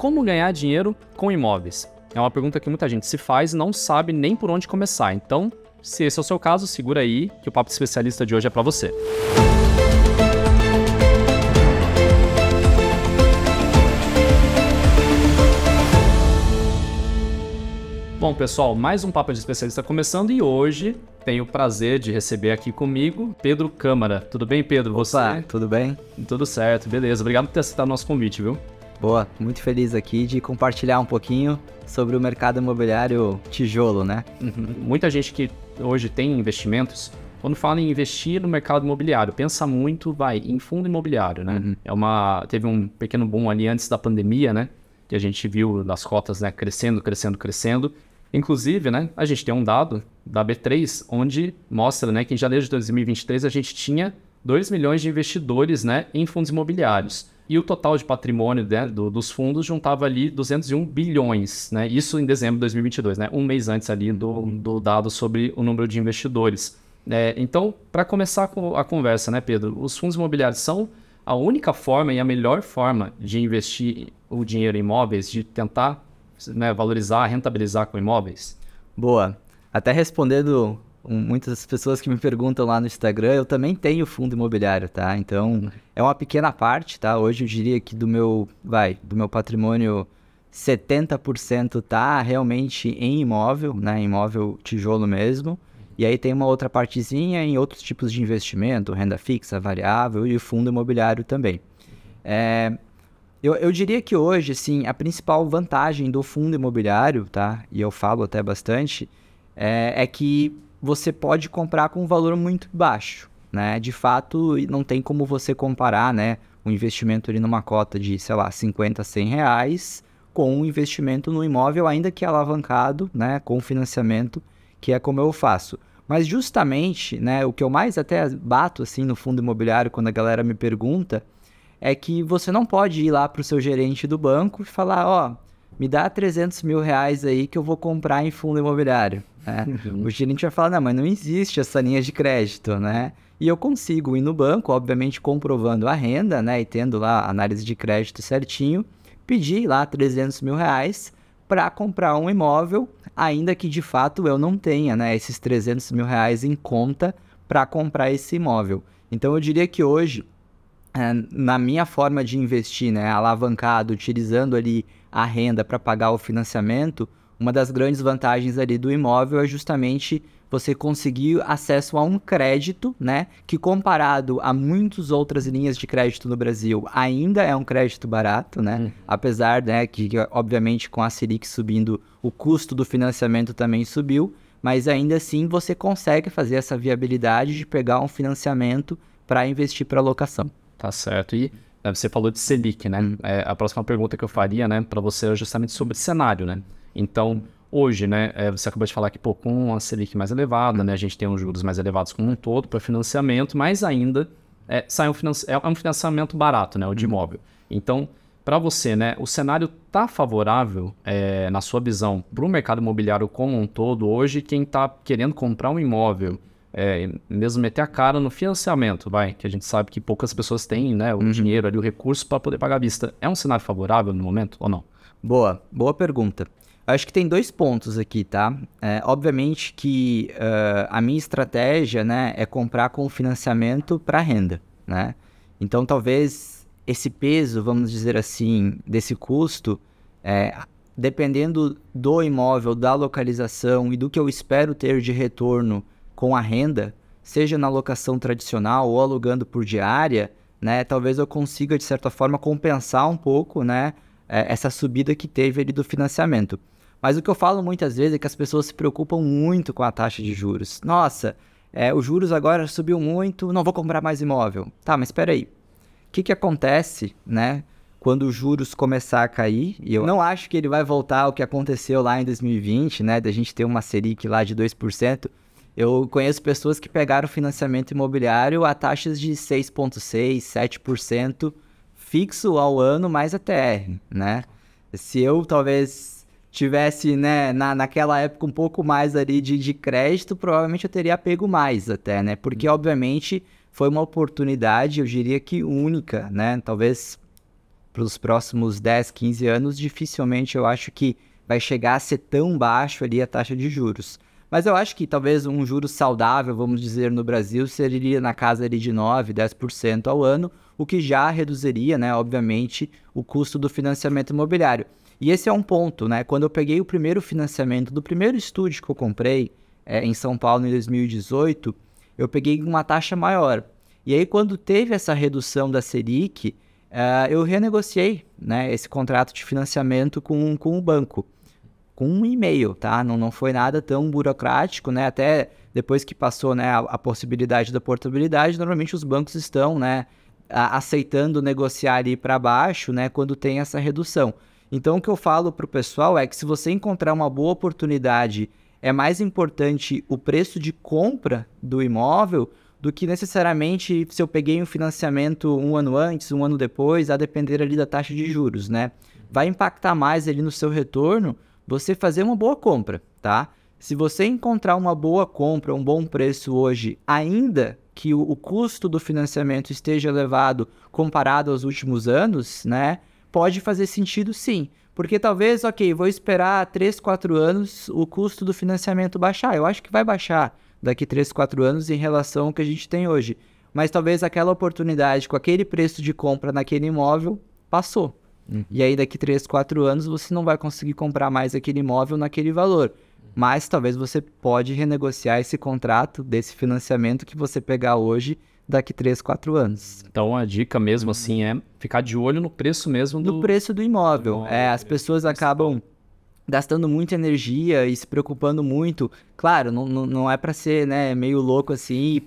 como ganhar dinheiro com imóveis? É uma pergunta que muita gente se faz e não sabe nem por onde começar. Então, se esse é o seu caso, segura aí que o Papo Especialista de hoje é para você. Bom, pessoal, mais um Papo de Especialista começando e hoje tenho o prazer de receber aqui comigo Pedro Câmara. Tudo bem, Pedro? Opa, tudo bem? Tudo certo, beleza. Obrigado por ter aceitado o nosso convite, viu? Boa, muito feliz aqui de compartilhar um pouquinho sobre o mercado imobiliário tijolo, né? Muita gente que hoje tem investimentos, quando fala em investir no mercado imobiliário, pensa muito, em fundo imobiliário, né? Teve um pequeno boom ali antes da pandemia, né? Que a gente viu das cotas, né, crescendo. Inclusive, né, a gente tem um dado da B3, onde mostra, né, que em janeiro de 2023 a gente tinha 2 milhões de investidores, né, em fundos imobiliários. E o total de patrimônio, né, dos fundos juntava ali 201 bilhões, né, isso em dezembro de 2022, né, um mês antes ali do dado sobre o número de investidores. Então, para começar a conversa, né, Pedro, os fundos imobiliários são a única forma e a melhor forma de investir o dinheiro em imóveis, de tentar, né, valorizar, rentabilizar com imóveis? Boa. Até respondendo muitas pessoas que me perguntam lá no Instagram, eu também tenho fundo imobiliário, tá? Então, é uma pequena parte, tá? Hoje eu diria que do meu patrimônio, 70% tá realmente em imóvel, né? Imóvel tijolo mesmo. E aí tem uma outra partezinha em outros tipos de investimento, renda fixa, variável e fundo imobiliário também. Eu diria que hoje, sim, a principal vantagem do fundo imobiliário, tá? E eu falo até bastante, é que você pode comprar com um valor muito baixo, né? De fato, não tem como você comparar, né, um investimento ali numa cota de, sei lá, 50, 100 reais com um investimento no imóvel, ainda que alavancado, né, com financiamento, que é como eu faço. Mas justamente, né, o que eu mais até bato assim no fundo imobiliário quando a galera me pergunta é que você não pode ir lá para o seu gerente do banco e falar, ó, me dá 300 mil reais aí que eu vou comprar em fundo imobiliário. Né? O gerente vai falar, não, mas não existe essa linha de crédito, né? E eu consigo ir no banco, obviamente comprovando a renda, né, e tendo lá a análise de crédito certinho, pedir lá 300 mil reais para comprar um imóvel, ainda que de fato eu não tenha, né, esses 300 mil reais em conta para comprar esse imóvel. Então eu diria que hoje, na minha forma de investir, né, alavancado, utilizando ali a renda para pagar o financiamento, uma das grandes vantagens ali do imóvel é justamente você conseguir acesso a um crédito, né, que comparado a muitas outras linhas de crédito no Brasil, ainda é um crédito barato, né, apesar, né, que obviamente com a Selic subindo, o custo do financiamento também subiu, mas ainda assim você consegue fazer essa viabilidade de pegar um financiamento para investir para locação. Tá certo. E você falou de Selic, né? A próxima pergunta que eu faria, né, para você é justamente sobre cenário, né? Então, hoje, né, você acabou de falar que, com a Selic mais elevada, né, a gente tem uns juros mais elevados como um todo para financiamento, mas ainda é um financiamento barato, né, o de imóvel. Então, para você, né, o cenário tá favorável, na sua visão, para o mercado imobiliário como um todo hoje, quem está querendo comprar um imóvel, mesmo meter a cara no financiamento, que a gente sabe que poucas pessoas têm, né, o dinheiro ali, o recurso para poder pagar à vista. É um cenário favorável no momento ou não? Boa pergunta. Acho que tem 2 pontos aqui, tá? Obviamente que a minha estratégia, né, é comprar com financiamento para renda, né? Então talvez esse peso, vamos dizer assim, desse custo, dependendo do imóvel, da localização e do que eu espero ter de retorno com a renda, seja na locação tradicional ou alugando por diária, né, talvez eu consiga, de certa forma, compensar um pouco, né, essa subida que teve ali do financiamento. Mas o que eu falo muitas vezes é que as pessoas se preocupam muito com a taxa de juros. Nossa, os juros agora subiu muito, não vou comprar mais imóvel. Tá, mas espera aí. O que acontece, né, quando os juros começar a cair? E eu não acho que ele vai voltar ao que aconteceu lá em 2020, né, da gente ter uma Selic lá de 2%. Eu conheço pessoas que pegaram financiamento imobiliário a taxas de 6,6%, 7% fixo ao ano mais a TR, né? Se eu talvez tivesse, né, naquela época um pouco mais ali de crédito, provavelmente eu teria pego mais até, né? Porque, obviamente, foi uma oportunidade, eu diria que única, né? Talvez os próximos 10, 15 anos, dificilmente eu acho que vai chegar a ser tão baixo ali a taxa de juros. Mas eu acho que talvez um juro saudável, vamos dizer, no Brasil, seria na casa ali de 9%, 10% ao ano, o que já reduziria, né, obviamente, o custo do financiamento imobiliário. E esse é um ponto, né? Quando eu peguei o primeiro financiamento do primeiro estúdio que eu comprei em São Paulo em 2018, eu peguei uma taxa maior. E aí, quando teve essa redução da Selic, eu renegociei, né, esse contrato de financiamento com o banco, com um e-mail, tá? Não foi nada tão burocrático, né? Até depois que passou, né, a possibilidade da portabilidade, normalmente os bancos estão, né, aceitando negociar ali para baixo, né, quando tem essa redução. Então, o que eu falo para o pessoal é que se você encontrar uma boa oportunidade, é mais importante o preço de compra do imóvel do que necessariamente se eu peguei um financiamento um ano antes, um ano depois, a depender ali da taxa de juros, né? Vai impactar mais ali no seu retorno você fazer uma boa compra, tá? Se você encontrar uma boa compra, um bom preço hoje, ainda que o custo do financiamento esteja elevado comparado aos últimos anos, né? Pode fazer sentido sim, porque talvez, ok, vou esperar 3, 4 anos o custo do financiamento baixar. Eu acho que vai baixar daqui 3, 4 anos em relação ao que a gente tem hoje. Mas talvez aquela oportunidade com aquele preço de compra naquele imóvel passou. E aí daqui 3, 4 anos você não vai conseguir comprar mais aquele imóvel naquele valor. Mas talvez você pode renegociar esse contrato desse financiamento que você pegar hoje daqui 3, 4 anos. Então a dica mesmo assim é ficar de olho no preço mesmo no preço do imóvel. As pessoas acabam gastando muita energia e se preocupando muito. Claro, não é para ser, né, meio louco assim e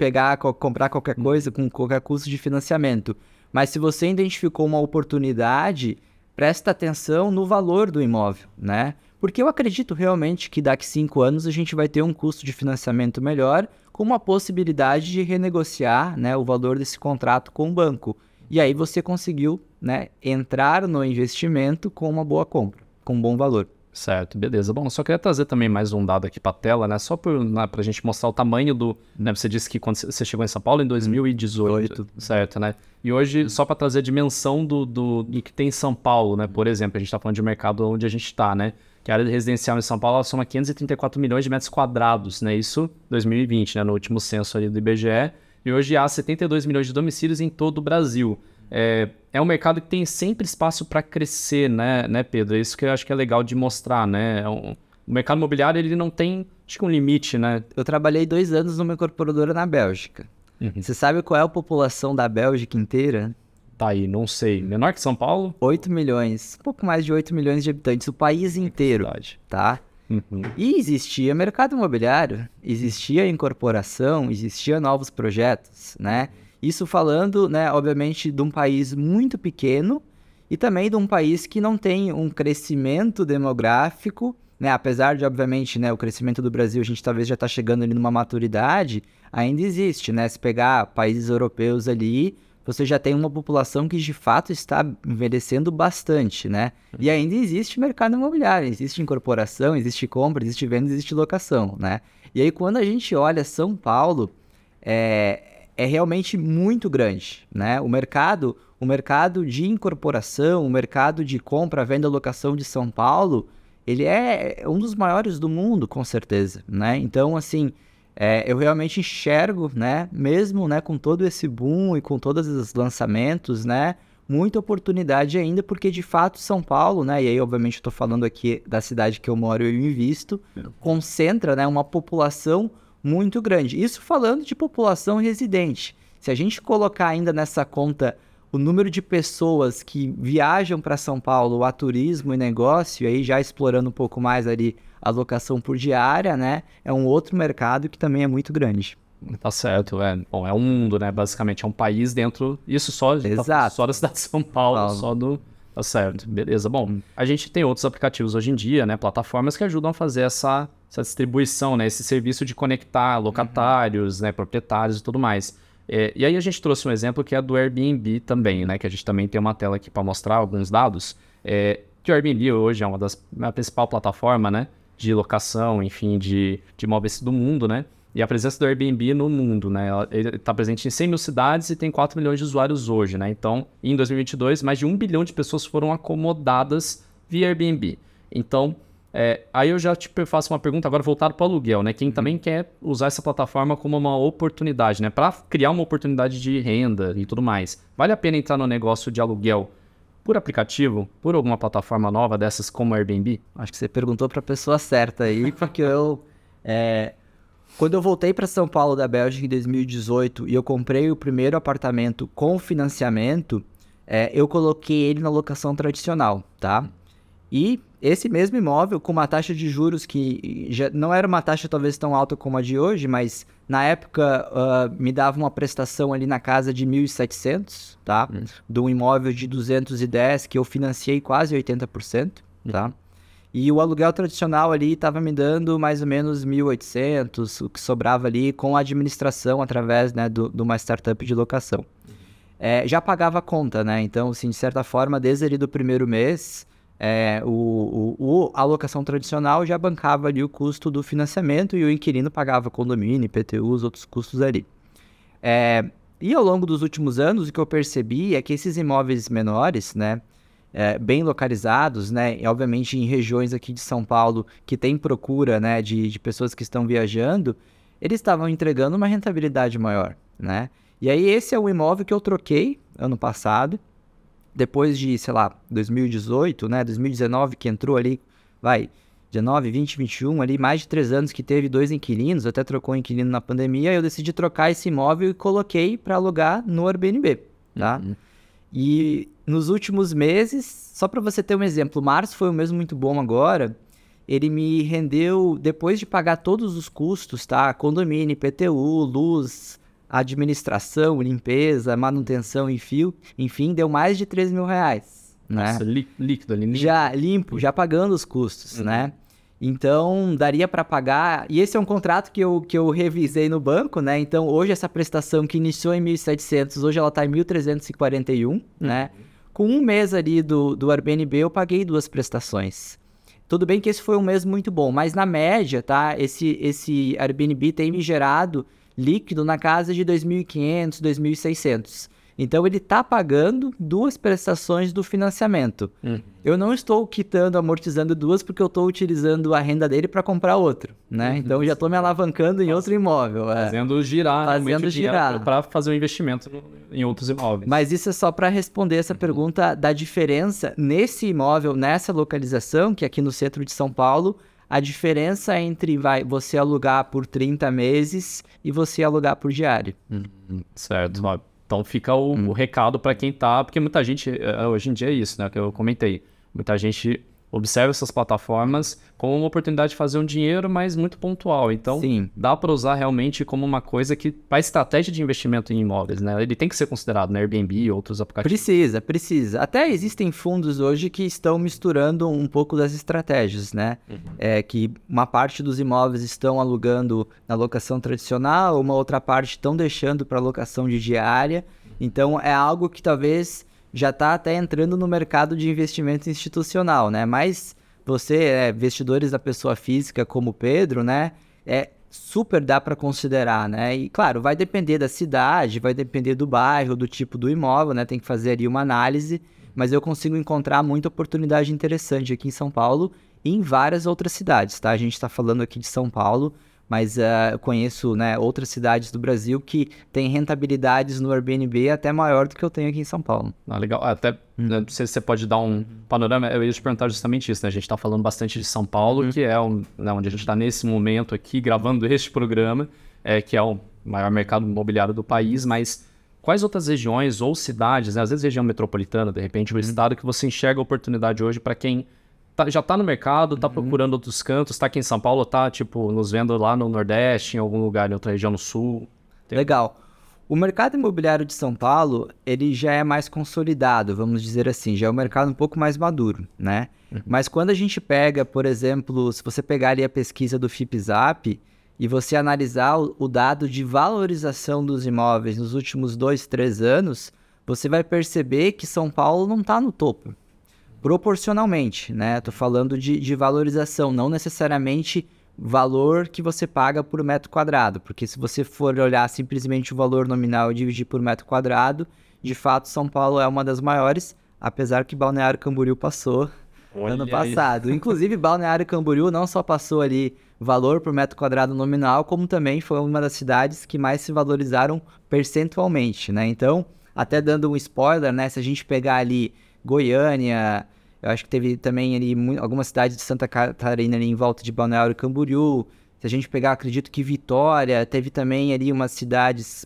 comprar qualquer coisa com qualquer custo de financiamento. Mas se você identificou uma oportunidade, presta atenção no valor do imóvel, né? Porque eu acredito realmente que daqui 5 anos a gente vai ter um custo de financiamento melhor, com uma possibilidade de renegociar, né, o valor desse contrato com o banco. E aí você conseguiu, né, entrar no investimento com uma boa compra, com um bom valor. Certo, beleza. Bom, só queria trazer também mais um dado aqui para a tela, né? Só para a gente mostrar o tamanho do... Né? Você disse que quando você chegou em São Paulo em 2018, certo, né? E hoje, só para trazer a dimensão do que tem em São Paulo, né? Por exemplo, a gente está falando de mercado onde a gente está, né? Que a área residencial em São Paulo soma 534 milhões de metros quadrados, né? Isso 2020, né? No último censo ali do IBGE. E hoje há 72 milhões de domicílios em todo o Brasil. É um mercado que tem sempre espaço para crescer, né, Pedro? É isso que eu acho que é legal de mostrar, né? O mercado imobiliário, ele não tem, acho que um limite, né? Eu trabalhei 2 anos numa incorporadora na Bélgica. Você sabe qual é a população da Bélgica inteira? Tá aí, não sei. Menor que São Paulo? 8 milhões. Um pouco mais de 8 milhões de habitantes. O país inteiro, tá? E existia mercado imobiliário, existia incorporação, existia novos projetos, né? Isso falando, né, obviamente, de um país muito pequeno e também de um país que não tem um crescimento demográfico, né? Apesar de, obviamente, né, o crescimento do Brasil, a gente talvez já está chegando ali numa maturidade, ainda existe, né? Se pegar países europeus ali, você já tem uma população que de fato está envelhecendo bastante, né? E ainda existe mercado imobiliário, existe incorporação, existe compra, existe venda, existe locação, né? E aí quando a gente olha São Paulo, é realmente muito grande, né? O mercado de incorporação, o mercado de compra, venda, locação de São Paulo, ele é um dos maiores do mundo, com certeza, né? Então, assim, eu realmente enxergo, né, mesmo, né, com todo esse boom e com todos os lançamentos, né, muita oportunidade ainda, porque de fato São Paulo, né, e aí obviamente eu estou falando aqui da cidade que eu moro e eu invisto, concentra, né, uma população muito grande. Isso falando de população residente. Se a gente colocar ainda nessa conta o número de pessoas que viajam para São Paulo a turismo e negócio, aí já explorando um pouco mais ali a locação por diária, né? É um outro mercado que também é muito grande. Tá certo, bom, é um mundo, né? Basicamente é um país dentro, isso só da cidade de São Paulo, só do... Tá certo, beleza. Bom, a gente tem outros aplicativos hoje em dia, né? Plataformas que ajudam a fazer essa distribuição, né? Esse serviço de conectar locatários, né? Proprietários e tudo mais. E aí a gente trouxe um exemplo que é do Airbnb também, né? Que a gente também tem uma tela aqui para mostrar alguns dados. Que o Airbnb hoje é a principal plataforma, né? De locação, enfim, de imóveis do mundo, né? E a presença do Airbnb no mundo, né? Ele está presente em 100 mil cidades e tem 4 milhões de usuários hoje, né? Então, em 2022, mais de 1 bilhão de pessoas foram acomodadas via Airbnb. Então, aí eu já te faço uma pergunta agora voltada para o aluguel, né? Quem também quer usar essa plataforma como uma oportunidade, né? Para criar uma oportunidade de renda e tudo mais. Vale a pena entrar no negócio de aluguel por aplicativo, por alguma plataforma nova dessas como Airbnb? Acho que você perguntou para a pessoa certa aí, porque quando eu voltei para São Paulo da Bélgica em 2018 e eu comprei o primeiro apartamento com financiamento, eu coloquei ele na locação tradicional, tá? E esse mesmo imóvel, com uma taxa de juros que já não era uma taxa talvez tão alta como a de hoje, mas na época me dava uma prestação ali na casa de 1.700, tá? De um imóvel de 210 que eu financiei quase 80%, tá? E o aluguel tradicional ali estava me dando mais ou menos 1.800, o que sobrava ali com a administração através, né, de uma startup de locação. Já pagava a conta, né? Então, assim, de certa forma, desde ali do primeiro mês, a locação tradicional já bancava ali o custo do financiamento e o inquilino pagava condomínio, IPTU, os outros custos ali. E ao longo dos últimos anos, o que eu percebi é que esses imóveis menores, né, bem localizados, né, e obviamente em regiões aqui de São Paulo que tem procura, né, de pessoas que estão viajando, eles estavam entregando uma rentabilidade maior, né? E aí esse é o imóvel que eu troquei ano passado, depois de, sei lá, 2018, né, 2019 que entrou ali, 19, 20, 21, ali mais de 3 anos que teve 2 inquilinos, até trocou um inquilino na pandemia, eu decidi trocar esse imóvel e coloquei para alugar no Airbnb, tá? E nos últimos meses, só para você ter um exemplo, março foi um mês muito bom agora, ele me rendeu, depois de pagar todos os custos, tá? Condomínio, IPTU, luz, administração, limpeza, manutenção e fio, enfim, deu mais de 3 mil reais, né? Nossa, líquido ali. Já limpo, já pagando os custos, né? Então, daria para pagar... E esse é um contrato que eu revisei no banco, né? Então, hoje essa prestação que iniciou em 1.700, hoje ela está em 1.341, né? Com um mês ali do Airbnb, eu paguei 2 prestações. Tudo bem que esse foi um mês muito bom, mas na média, tá? Esse Airbnb tem me gerado líquido na casa de 2.500, 2.600. Então, ele está pagando 2 prestações do financiamento. Eu não estou quitando, amortizando 2, porque eu estou utilizando a renda dele para comprar outro, né? Então, eu já estou me alavancando em outro imóvel. Fazendo girar. Para fazer um investimento em outros imóveis. Mas isso é só para responder essa pergunta da diferença nesse imóvel, nessa localização, que é aqui no centro de São Paulo, a diferença entre você alugar por 30 meses e você alugar por diário. Certo. Então fica o recado para quem tá, porque muita gente, hoje em dia é isso, né, que eu comentei, muita gente observa essas plataformas como uma oportunidade de fazer um dinheiro, mas muito pontual. Então, dá para usar realmente como uma coisa que, para estratégia de investimento em imóveis, né, ele tem que ser considerado, né, Airbnb e outros aplicativos. Precisa. Até existem fundos hoje que estão misturando um pouco das estratégias, né, que uma parte dos imóveis estão alugando na locação tradicional, uma outra parte estão deixando para locação de diária. Então, é algo que talvez já está até entrando no mercado de investimento institucional, né? Mas você, investidores da pessoa física como o Pedro, né? Super dá para considerar, né? E claro, vai depender da cidade, vai depender do bairro, do tipo do imóvel, né? Tem que fazer ali uma análise, mas eu consigo encontrar muita oportunidade interessante aqui em São Paulo e em várias outras cidades, tá? A gente está falando aqui de São Paulo, mas eu conheço, né, outras cidades do Brasil que têm rentabilidades no Airbnb até maior do que eu tenho aqui em São Paulo. Legal. Até, não sei se você pode dar um panorama, eu ia te perguntar justamente isso, né? A gente está falando bastante de São Paulo, que é onde a gente está nesse momento aqui, gravando este programa, que é o maior mercado imobiliário do país, mas quais outras regiões ou cidades, né, às vezes região metropolitana, de repente, o estado que você enxerga a oportunidade hoje para quem já está no mercado, está procurando outros cantos, está aqui em São Paulo, está nos vendo lá no Nordeste, em algum lugar, em outra região no Sul? Legal. O mercado imobiliário de São Paulo, ele já é mais consolidado, vamos dizer assim, já é um mercado um pouco mais maduro, né? Mas quando a gente pega, por exemplo, se você pegar ali a pesquisa do FIPZAP e você analisar o dado de valorização dos imóveis nos últimos 2, 3 anos, você vai perceber que São Paulo não está no topo. Proporcionalmente, né? Tô falando de valorização, não necessariamente valor que você paga por metro quadrado, porque se você for olhar simplesmente o valor nominal e dividir por metro quadrado, de fato São Paulo é uma das maiores, apesar que Balneário Camboriú passou ano passado. Inclusive Balneário Camboriú não só passou ali valor por metro quadrado nominal, como também foi uma das cidades que mais se valorizaram percentualmente, né? Então, até dando um spoiler, né? Se a gente pegar ali Goiânia, eu acho que teve também ali algumas cidades de Santa Catarina ali em volta de Balneário Camboriú. Se a gente pegar, acredito que Vitória, teve também ali umas cidades,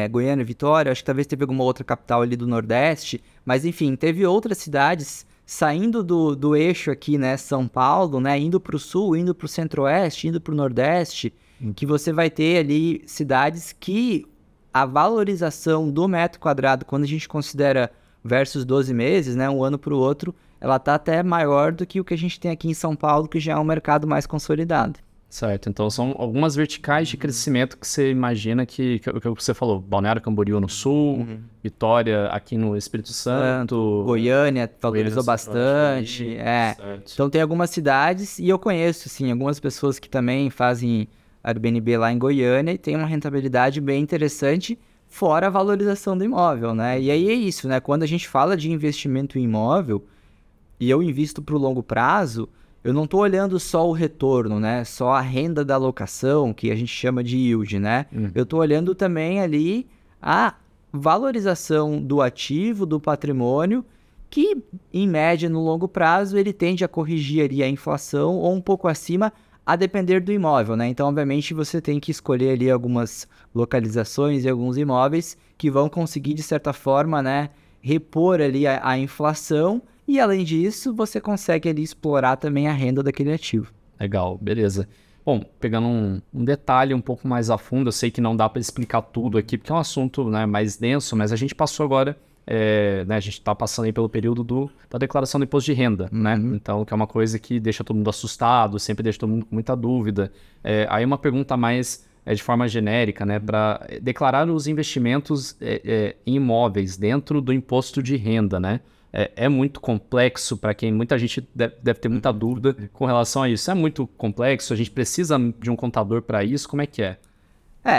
Goiânia, Vitória, acho que talvez teve alguma outra capital ali do Nordeste, mas enfim, teve outras cidades saindo do eixo aqui, né, São Paulo, né, indo para o Sul, indo para o Centro-Oeste, indo para o Nordeste, que você vai ter ali cidades que a valorização do metro quadrado, quando a gente considera versus 12 meses, né, um ano para o outro, ela tá até maior do que o que a gente tem aqui em São Paulo, que já é um mercado mais consolidado. Certo, então são algumas verticais de crescimento que você imagina que você falou, Balneário Camboriú no Sul, Vitória aqui no Espírito Santo, Goiânia valorizou bastante, Então tem algumas cidades, e eu conheço, sim, algumas pessoas que também fazem Airbnb lá em Goiânia e tem uma rentabilidade bem interessante, fora a valorização do imóvel, né? E aí é isso, né? Quando a gente fala de investimento em imóvel, e eu invisto para o longo prazo, eu não estou olhando só o retorno, né? Só a renda da locação, que a gente chama de yield, né? Eu estou olhando também ali a valorização do ativo, do patrimônio, que em média, no longo prazo, ele tende a corrigir ali a inflação ou um pouco acima, a depender do imóvel, né? Então, obviamente, você tem que escolher ali algumas localizações e alguns imóveis que vão conseguir, de certa forma, né, repor ali a inflação. E, além disso, você consegue ali explorar também a renda daquele ativo. Legal, beleza. Bom, pegando um detalhe um pouco mais a fundo, eu sei que não dá para explicar tudo aqui, porque é um assunto, né, mais denso, mas a gente passou agora, né, a gente está passando aí pelo período da declaração do imposto de renda, né? Então, que é uma coisa que deixa todo mundo assustado, sempre deixa todo mundo com muita dúvida. Aí uma pergunta mais de forma genérica, né, para declarar os investimentos em imóveis dentro do imposto de renda, né? É muito complexo para quem... Muita gente deve ter muita dúvida com relação a isso. É muito complexo? A gente precisa de um contador para isso? Como é que é?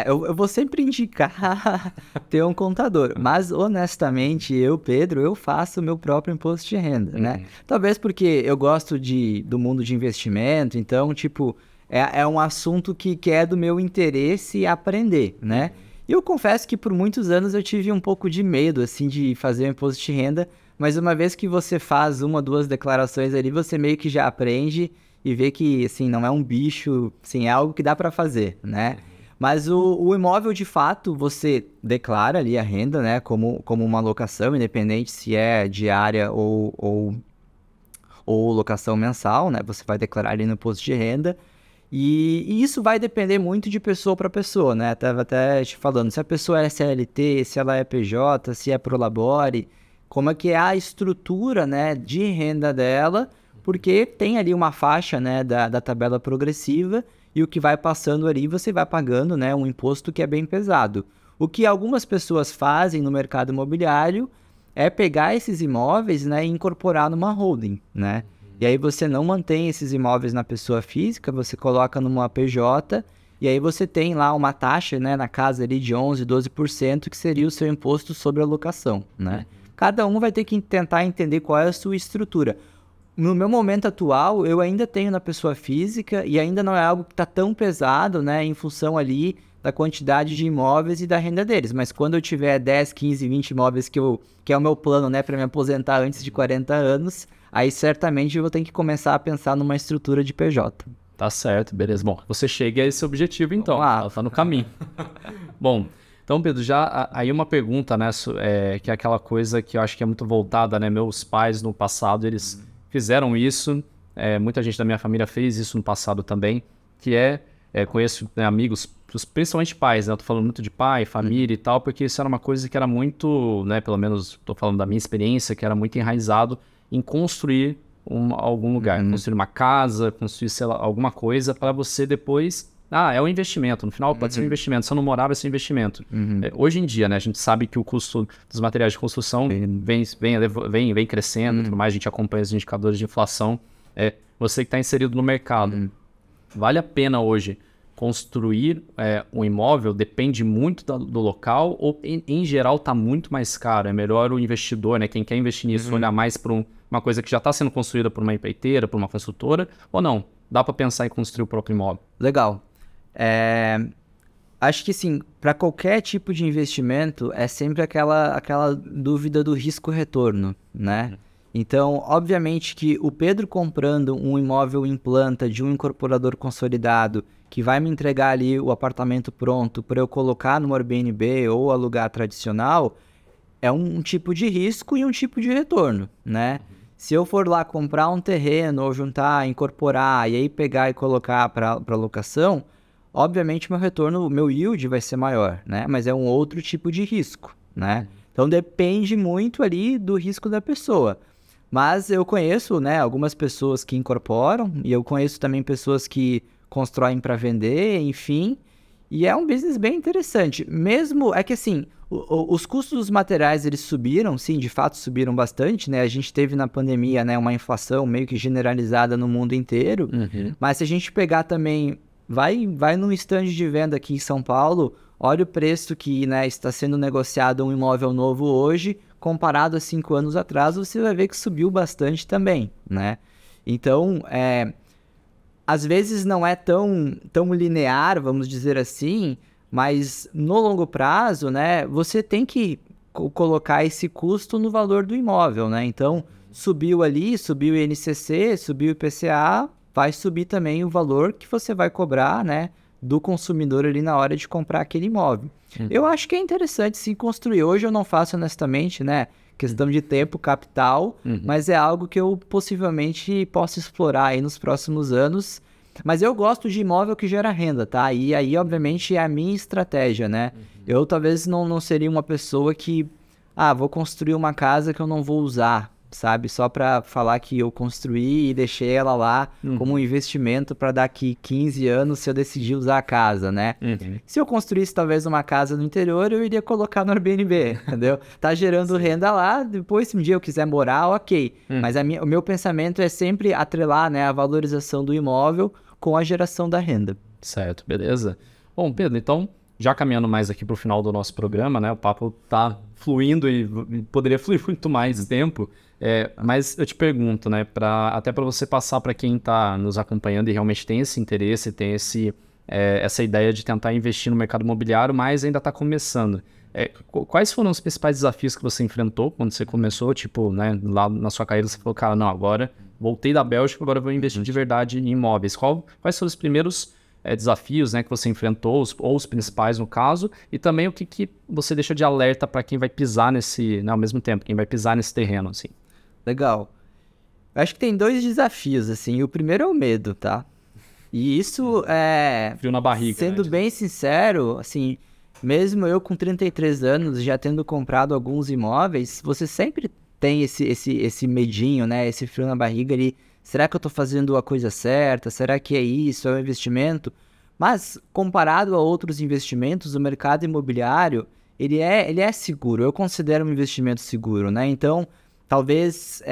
Eu vou sempre indicar ter um contador. Mas, honestamente, Pedro, eu faço o meu próprio imposto de renda, né? Talvez porque eu gosto do mundo de investimento. Então, tipo, é um assunto que é do meu interesse aprender, né? E eu confesso que por muitos anos eu tive um pouco de medo, assim, de fazer o imposto de renda. Mas uma vez que você faz 1, 2 declarações ali, você meio que já aprende e vê que, assim, não é um bicho, assim, é algo que dá para fazer, né? Mas o imóvel, de fato, você declara ali a renda, né, como uma locação, independente se é diária ou locação mensal, né? Você vai declarar ali no imposto de renda. E isso vai depender muito de pessoa para pessoa, né? Estava até te falando, se a pessoa é CLT, se ela é PJ, se é Prolabore, como é que é a estrutura, né, de renda dela, porque tem ali uma faixa, né, da tabela progressiva, e o que vai passando ali, você vai pagando, né, um imposto que é bem pesado. O que algumas pessoas fazem no mercado imobiliário é pegar esses imóveis, né, e incorporar numa holding, né? E aí você não mantém esses imóveis na pessoa física, você coloca numa PJ, e aí você tem lá uma taxa, né, na casa ali de 11%, 12%, que seria o seu imposto sobre a locação, né? Cada um vai ter que tentar entender qual é a sua estrutura. No meu momento atual, eu ainda tenho na pessoa física e ainda não é algo que está tão pesado, né, em função ali da quantidade de imóveis e da renda deles. Mas quando eu tiver 10, 15, 20 imóveis, que é o meu plano, né, para me aposentar antes de 40 anos, aí certamente eu vou ter que começar a pensar numa estrutura de PJ. Tá certo, beleza. Bom, você chega a esse objetivo então, ela tá no caminho. Bom... Então, Pedro, já aí uma pergunta, né, que é aquela coisa que eu acho que é muito voltada, né, meus pais no passado, eles fizeram isso, muita gente da minha família fez isso no passado também, que conheço, né, amigos, principalmente pais, né, eu tô falando muito de pai, família e tal, porque isso era uma coisa que era muito, né, pelo menos tô falando da minha experiência, que era muito enraizado em construir algum lugar, construir uma casa, construir, sei lá, alguma coisa para você depois... é um investimento. No final pode ser um investimento. Se eu não morar, vai ser um investimento. Hoje em dia, né, a gente sabe que o custo dos materiais de construção vem crescendo e tudo mais. A gente acompanha os indicadores de inflação. Você que está inserido no mercado. Vale a pena hoje construir um imóvel? Depende muito do local ou, em geral, está muito mais caro? É melhor o investidor, né? Quem quer investir nisso, olhar mais para uma coisa que já está sendo construída por uma empreiteira, por uma construtora, ou não? Dá para pensar em construir o próprio imóvel? Legal. Acho que, sim, para qualquer tipo de investimento, é sempre aquela dúvida do risco-retorno, né? Então, obviamente que o Pedro comprando um imóvel em planta de um incorporador consolidado, que vai me entregar ali o apartamento pronto para eu colocar no Airbnb ou alugar tradicional, é um tipo de risco e um tipo de retorno, né? Se eu for lá comprar um terreno ou juntar, incorporar e aí pegar e colocar para locação, obviamente meu retorno, o meu yield vai ser maior, né? Mas é um outro tipo de risco, né? Então depende muito ali do risco da pessoa. Mas eu conheço, né, algumas pessoas que incorporam e eu conheço também pessoas que constroem para vender, enfim. E é um business bem interessante. Mesmo, é que assim, os custos dos materiais eles subiram, sim, de fato subiram bastante, né? A gente teve na pandemia, né, uma inflação meio que generalizada no mundo inteiro. Mas se a gente pegar também, vai num stand de venda aqui em São Paulo, olha o preço que, né, está sendo negociado um imóvel novo hoje, comparado a 5 anos atrás, você vai ver que subiu bastante também, né? Então, às vezes não é tão linear, vamos dizer assim, mas no longo prazo, né, você tem que colocar esse custo no valor do imóvel, né? Então, subiu ali, subiu o INCC, subiu o IPCA, vai subir também o valor que você vai cobrar, né, do consumidor ali na hora de comprar aquele imóvel. Eu acho que é interessante sim construir. Hoje eu não faço honestamente, né? Questão de tempo, capital, mas é algo que eu possivelmente posso explorar aí nos próximos anos. Mas eu gosto de imóvel que gera renda, tá? E aí, obviamente, é a minha estratégia, né? Eu talvez não seria uma pessoa que, vou construir uma casa que eu não vou usar, sabe? Só para falar que eu construí e deixei ela lá como um investimento para daqui 15 anos se eu decidir usar a casa, né? Se eu construísse talvez uma casa no interior, eu iria colocar no Airbnb, entendeu? Tá gerando renda lá, depois se um dia eu quiser morar, ok. Mas o meu pensamento é sempre atrelar, né, a valorização do imóvel com a geração da renda. Certo, beleza. Bom, Pedro, então, já caminhando mais aqui para o final do nosso programa, né? O papo tá fluindo e poderia fluir muito mais tempo. Mas eu te pergunto, né, até para você passar para quem está nos acompanhando e realmente tem esse interesse, tem essa ideia de tentar investir no mercado imobiliário, mas ainda está começando. Quais foram os principais desafios que você enfrentou quando você começou, tipo, né, lá na sua carreira você falou, cara, não, agora voltei da Bélgica, agora vou investir de verdade em imóveis. Quais foram os primeiros desafios, né, que você enfrentou, ou os principais no caso, e também o que você deixa de alerta para quem vai pisar nesse, né, ao mesmo tempo, quem vai pisar nesse terreno, assim? Legal. Eu acho que tem 2 desafios, assim. O primeiro é o medo, tá? E isso Frio na barriga, sendo né? bem sincero, assim, mesmo eu com 33 anos, já tendo comprado alguns imóveis, você sempre tem esse medinho, né? Esse frio na barriga ali. Será que eu tô fazendo a coisa certa? Será que é isso? É um investimento? Mas, comparado a outros investimentos, o mercado imobiliário, ele é seguro. Eu considero um investimento seguro, né? Então, talvez,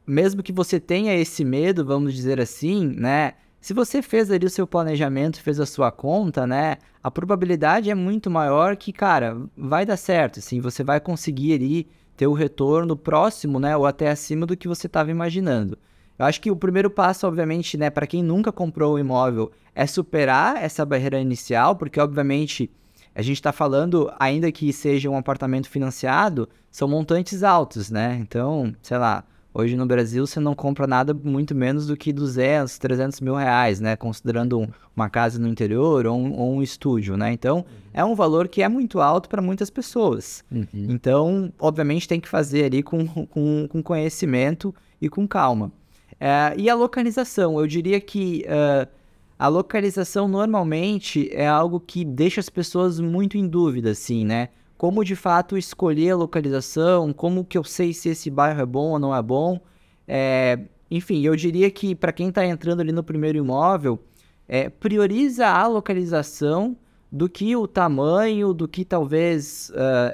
mesmo que você tenha esse medo, vamos dizer assim, né? Se você fez ali o seu planejamento, fez a sua conta, né? A probabilidade é muito maior que, cara, vai dar certo, assim, você vai conseguir ali ter o retorno próximo, né? Ou até acima do que você estava imaginando. Eu acho que o primeiro passo, obviamente, né? Para quem nunca comprou um imóvel, é superar essa barreira inicial, porque, obviamente, a gente está falando, ainda que seja um apartamento financiado, são montantes altos, né? Então, sei lá, hoje no Brasil você não compra nada muito menos do que 200, 300 mil reais, né? Considerando uma casa no interior ou um estúdio, né? Então, é um valor que é muito alto para muitas pessoas. Então, obviamente, tem que fazer ali com conhecimento e com calma. E a localização, eu diria que a localização normalmente é algo que deixa as pessoas muito em dúvida, assim, né? Como de fato escolher a localização, como que eu sei se esse bairro é bom ou não é bom. Enfim, eu diria que para quem está entrando ali no primeiro imóvel, prioriza a localização do que o tamanho, do que talvez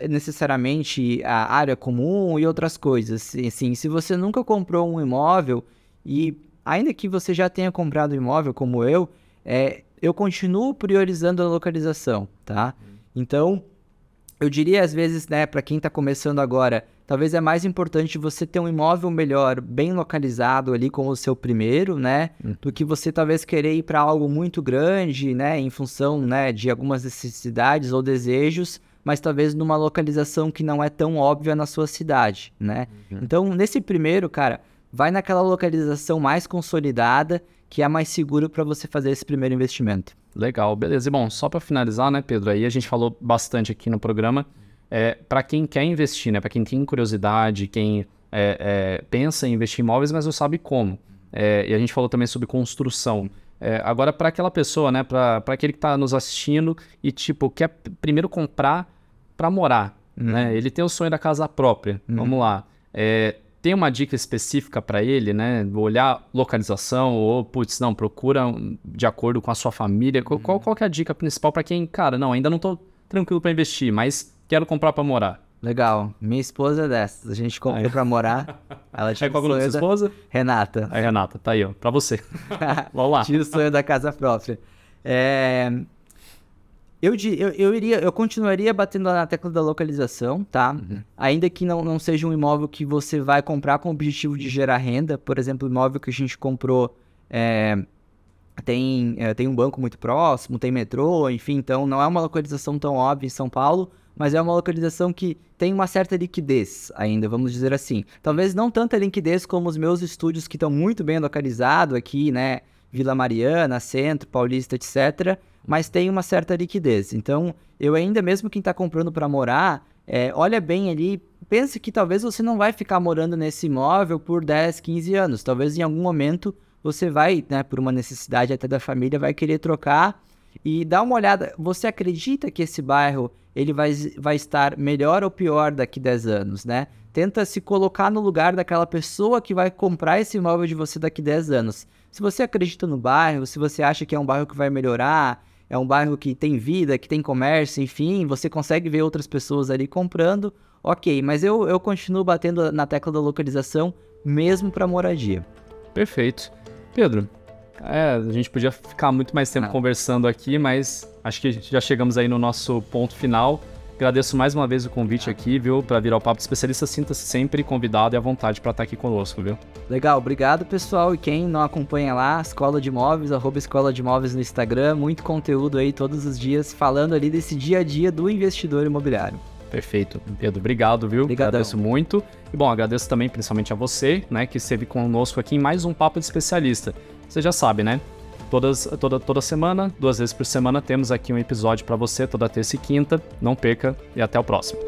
necessariamente a área comum e outras coisas. Assim, se você nunca comprou um imóvel e ainda que você já tenha comprado um imóvel como eu continuo priorizando a localização, tá? Então, eu diria às vezes, né, para quem está começando agora, talvez é mais importante você ter um imóvel melhor, bem localizado ali como o seu primeiro, né, do que você talvez querer ir para algo muito grande, né, em função, né, de algumas necessidades ou desejos, mas talvez numa localização que não é tão óbvia na sua cidade, né? Então, nesse primeiro, cara, vai naquela localização mais consolidada, que é mais seguro para você fazer esse primeiro investimento. Legal, beleza. E bom, só para finalizar, né, Pedro, aí a gente falou bastante aqui no programa, para quem quer investir, né, para quem tem curiosidade, quem pensa em investir em imóveis, mas não sabe como. E a gente falou também sobre construção. Agora, para aquela pessoa, né, para aquele que está nos assistindo e, tipo, quer primeiro comprar para morar, né? Ele tem o sonho da casa própria, vamos lá. Tem uma dica específica para ele, né? Olhar localização ou, putz, não, procura de acordo com a sua família. Qual que é a dica principal para quem, cara, não, ainda não tô tranquilo para investir, mas quero comprar para morar? Legal. Minha esposa é dessas. A gente comprou para morar. Ela tinha qual é o nome da sua esposa? Renata. Aí, Renata, tá aí, ó, para você. Vamos lá. Tinha o sonho da casa própria. Eu continuaria batendo na tecla da localização, tá? Ainda que não seja um imóvel que você vai comprar com o objetivo de gerar renda. Por exemplo, o imóvel que a gente comprou tem um banco muito próximo, tem metrô, enfim. Então, não é uma localização tão óbvia em São Paulo, mas é uma localização que tem uma certa liquidez ainda, vamos dizer assim. Talvez não tanta liquidez como os meus estúdios que estão muito bem localizados aqui, né? Vila Mariana, Centro, Paulista, etc., mas tem uma certa liquidez. Então, eu ainda, mesmo quem está comprando para morar, olha bem ali, pense que talvez você não vai ficar morando nesse imóvel por 10, 15 anos. Talvez em algum momento você vai, né, por uma necessidade até da família, vai querer trocar e dá uma olhada. Você acredita que esse bairro ele vai estar melhor ou pior daqui 10 anos, né? Tenta se colocar no lugar daquela pessoa que vai comprar esse imóvel de você daqui 10 anos. Se você acredita no bairro, se você acha que é um bairro que vai melhorar, é um bairro que tem vida, que tem comércio, enfim, você consegue ver outras pessoas ali comprando, ok. Mas eu continuo batendo na tecla da localização, mesmo para moradia. Perfeito. Pedro, a gente podia ficar muito mais tempo conversando aqui, mas acho que já chegamos aí no nosso ponto final. Agradeço mais uma vez o convite aqui, viu, para vir ao Papo Especialista. Sinta-se sempre convidado e à vontade para estar aqui conosco, viu? Legal, obrigado, pessoal. E quem não acompanha lá, Escola de Imóveis, @Escola de Imóveis no Instagram, muito conteúdo aí todos os dias, falando ali desse dia a dia do investidor imobiliário. Perfeito. Pedro, obrigado, viu? Obrigadão. Agradeço muito. E bom, agradeço também principalmente a você, né, que esteve conosco aqui em mais um Papo de Especialista. Você já sabe, né? Toda semana, 2 vezes por semana, temos aqui um episódio para você, toda terça e quinta. Não perca e até o próximo.